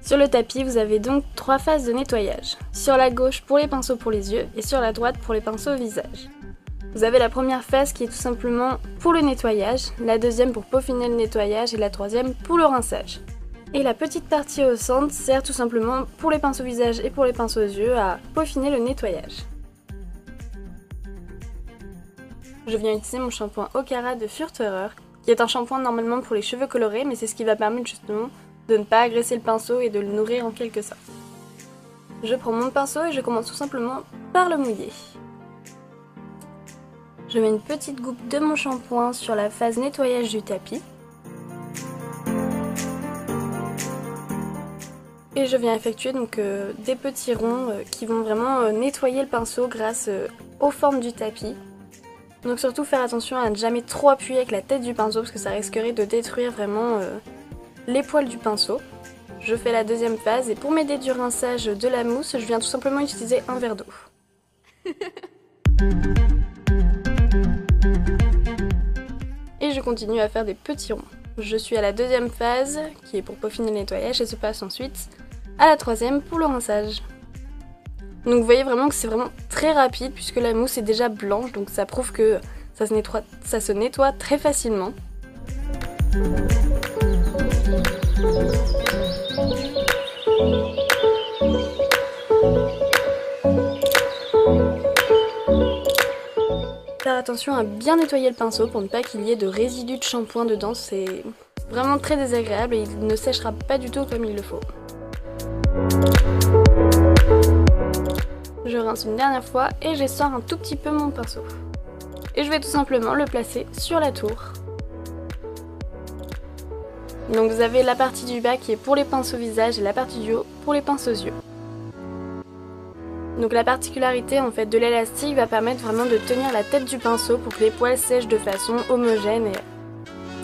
Sur le tapis, vous avez donc 3 phases de nettoyage. Sur la gauche pour les pinceaux pour les yeux et sur la droite pour les pinceaux au visage. Vous avez la première phase qui est tout simplement pour le nettoyage, la deuxième pour peaufiner le nettoyage et la troisième pour le rinçage. Et la petite partie au centre sert tout simplement pour les pinceaux au visage et pour les pinceaux aux yeux à peaufiner le nettoyage. Je viens utiliser mon shampoing Okara de Furterer, qui est un shampoing normalement pour les cheveux colorés, mais c'est ce qui va permettre justement de ne pas agresser le pinceau et de le nourrir en quelque sorte. Je prends mon pinceau et je commence tout simplement par le mouiller. Je mets une petite goutte de mon shampoing sur la phase nettoyage du tapis. Et je viens effectuer donc des petits ronds qui vont vraiment nettoyer le pinceau grâce aux formes du tapis. Donc surtout faire attention à ne jamais trop appuyer avec la tête du pinceau parce que ça risquerait de détruire vraiment les poils du pinceau. Je fais la deuxième phase et pour m'aider du rinçage de la mousse, je viens tout simplement utiliser un verre d'eau. Et je continue à faire des petits ronds. Je suis à la deuxième phase qui est pour peaufiner le nettoyage et se passe ensuite à la troisième pour le rinçage. Donc vous voyez vraiment que c'est vraiment très rapide puisque la mousse est déjà blanche, donc ça prouve que ça se nettoie très facilement. Faire attention à bien nettoyer le pinceau pour ne pas qu'il y ait de résidus de shampoing dedans, c'est vraiment très désagréable et il ne séchera pas du tout comme il le faut. Je rince une dernière fois et j'essore un tout petit peu mon pinceau. Et je vais tout simplement le placer sur la tour. Donc vous avez la partie du bas qui est pour les pinceaux visage et la partie du haut pour les pinceaux yeux. Donc la particularité en fait de l'élastique va permettre vraiment de tenir la tête du pinceau pour que les poils sèchent de façon homogène. Et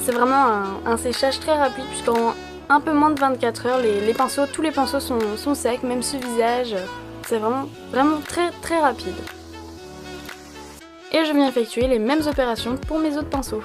c'est vraiment un séchage très rapide puisqu'en un peu moins de 24 heures, tous les pinceaux sont secs, même ce visage. C'est vraiment très rapide. Et je viens effectuer les mêmes opérations pour mes autres pinceaux.